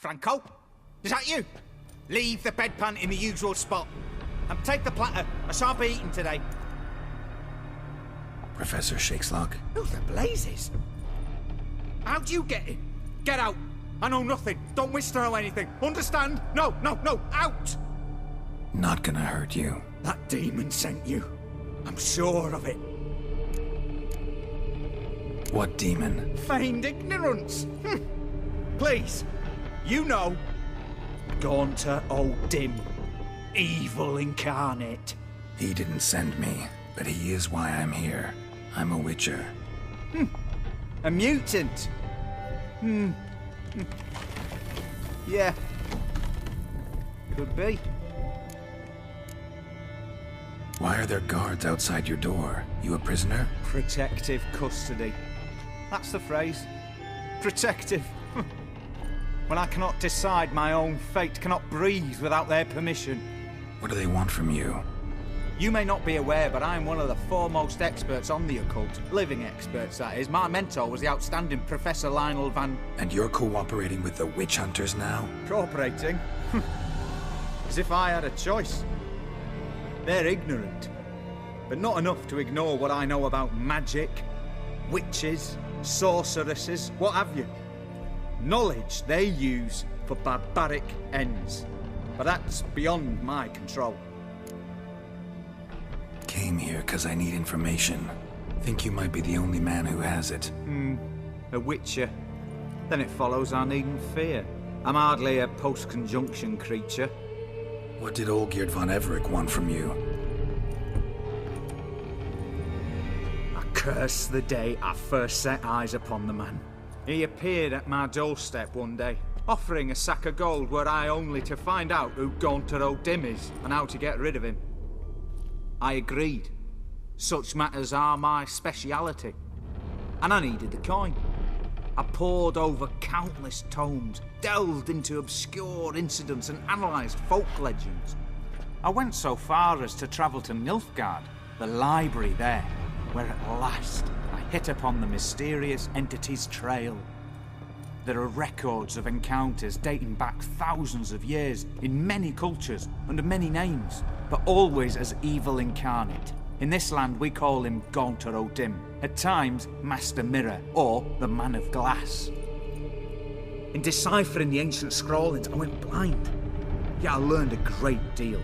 Franco? Is that you? Leave the bedpan in the usual spot. And take the platter. I shan't be eating today. Professor Shakeslock? Who the blazes? How'd you get in? Get out. I know nothing. Don't wish to know anything. Understand? No, out! Not gonna hurt you. That demon sent you. I'm sure of it. What demon? Feigned ignorance. Please. You know. Gaunter O'Dim. Evil incarnate. He didn't send me, but he is why I'm here. I'm a witcher. A mutant. Yeah. Could be. Why are there guards outside your door? You a prisoner? Protective custody. That's the phrase. Protective. When I cannot decide my own fate, cannot breathe without their permission. What do they want from you? You may not be aware, but I am one of the foremost experts on the occult. Living experts, that is. My mentor was the outstanding Professor Lionel Van... And you're cooperating with the witch hunters now? Cooperating? As if I had a choice. They're ignorant, but not enough to ignore what I know about magic, witches, sorceresses, what have you. Knowledge they use for barbaric ends. But that's beyond my control. Came here because I need information. Think you might be the only man who has it. A witcher. Then it follows I needn't fear. I'm hardly a post-conjunction creature. What did Olgierd von Everec want from you? I curse the day I first set eyes upon the man. He appeared at my doorstep one day, offering a sack of gold were I only to find out who Gaunter O'Dim is and how to get rid of him. I agreed. Such matters are my speciality. And I needed the coin. I pored over countless tomes, delved into obscure incidents and analysed folk legends. I went so far as to travel to Nilfgaard, the library there, where at last I hit upon the mysterious entity's trail. There are records of encounters dating back thousands of years in many cultures, under many names, but always as evil incarnate. In this land we call him Gaunter O'Dim, at times Master Mirror, or the Man of Glass. In deciphering the ancient scrawlings, I went blind. Yet I learned a great deal.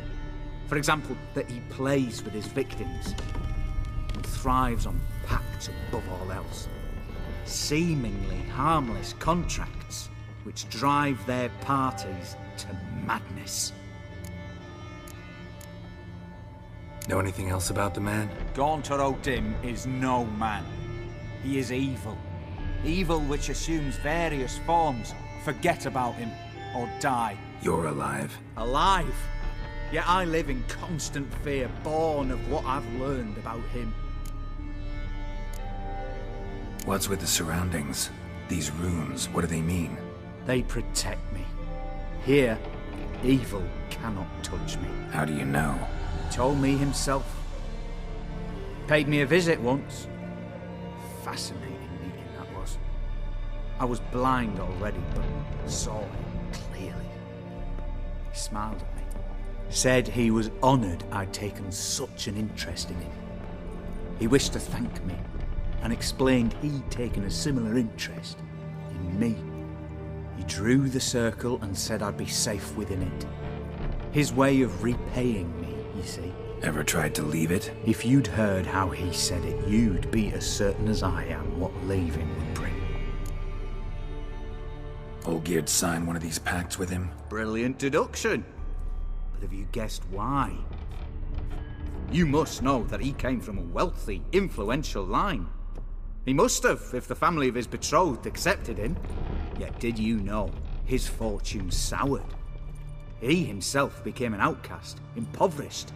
For example, that he plays with his victims, and thrives on pacts above all else. Seemingly harmless contracts, which drive their parties to madness. Know anything else about the man? Gaunter O'Dim is no man. He is evil. Evil which assumes various forms. Forget about him, or die. You're alive. Alive? Yet I live in constant fear, born of what I've learned about him. What's with the surroundings? These runes, what do they mean? They protect me. Here, evil cannot touch me. How do you know? Told me himself. Paid me a visit once. Fascinating meeting that was. I was blind already, but saw him clearly. He smiled at me. Said he was honoured I'd taken such an interest in him. He wished to thank me, and explained he'd taken a similar interest in me. He drew the circle and said I'd be safe within it. His way of repaying me, you see. Ever tried to leave it? If you'd heard how he said it, you'd be as certain as I am what leaving would bring. Olgierd signed one of these pacts with him? Brilliant deduction. But have you guessed why? You must know that he came from a wealthy, influential line. He must have, if the family of his betrothed accepted him. Yet did you know his fortune soured? He himself became an outcast, impoverished.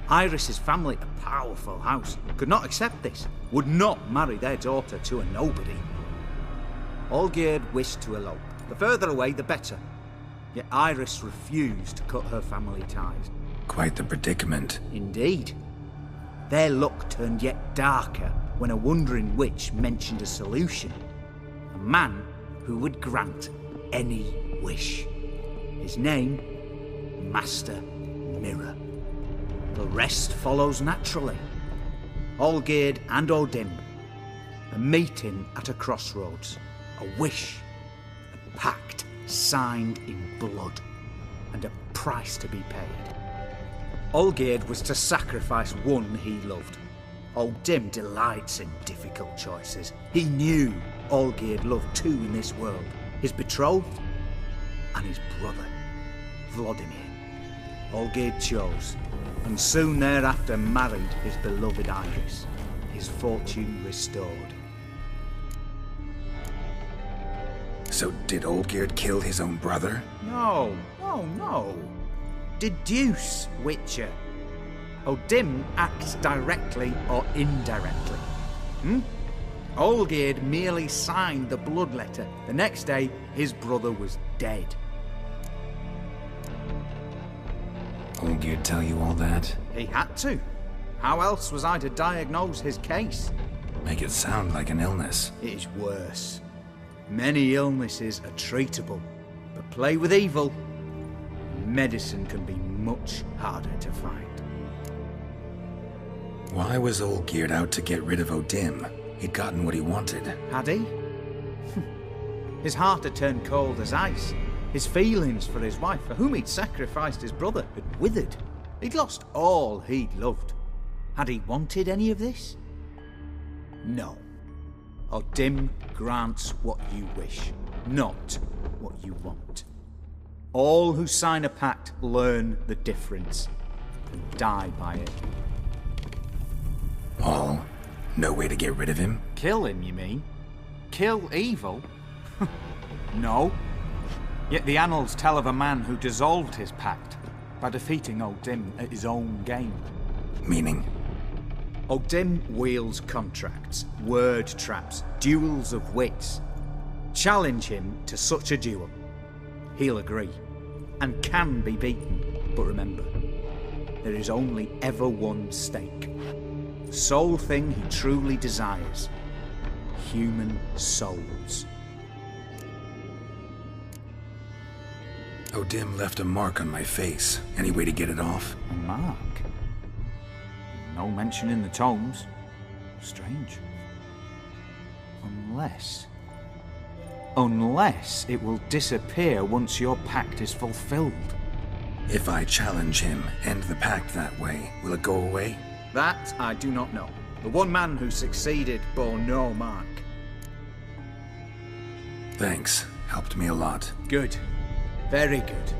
Iris's family, a powerful house, could not accept this, would not marry their daughter to a nobody. Olgierd wished to elope. The further away, the better. Yet Iris refused to cut her family ties. Quite the predicament. Indeed. Their luck turned yet darker when a wandering witch mentioned a solution. A man who would grant any wish. His name, Master Mirror. The rest follows naturally. Olgierd and Odin, a meeting at a crossroads, a wish, a pact signed in blood, and a price to be paid. Olgierd was to sacrifice one he loved. Odin delights in difficult choices. He knew Olgierd loved two in this world, his betrothed and his brother, Vladimir. Olgierd chose, and soon thereafter married his beloved Iris, his fortune restored. So did Olgierd kill his own brother? No. Deduce, Witcher. Odin acts directly or indirectly. Olgierd merely signed the blood letter. The next day, his brother was dead. Olgierd tell you all that? He had to. How else was I to diagnose his case? Make it sound like an illness. It is worse. Many illnesses are treatable, but play with evil, medicine can be much harder to find. Why was Olgierd out to get rid of Odin? He'd gotten what he wanted. Had he? His heart had turned cold as ice. His feelings for his wife, for whom he'd sacrificed his brother, had withered. He'd lost all he'd loved. Had he wanted any of this? No. Odin grants what you wish, not what you want. All who sign a pact learn the difference and die by it. All? No way to get rid of him? Kill him, you mean? Kill evil? No. Yet the annals tell of a man who dissolved his pact by defeating Odin at his own game. Meaning? Odin wields contracts, word traps, duels of wits. Challenge him to such a duel. He'll agree, and can be beaten. But remember, there is only ever one stake. The sole thing he truly desires. Human souls. Odin left a mark on my face. Any way to get it off? A mark? No mention in the tomes. Strange. Unless it will disappear once your pact is fulfilled. If I challenge him, end the pact that way, will it go away? That I do not know. The one man who succeeded bore no mark. Thanks. Helped me a lot. Good. Very good.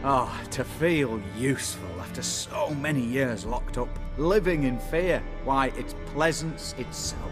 Oh, to feel useful after so many years locked up, living in fear. Why, it's pleasance itself.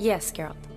Yes, Geralt.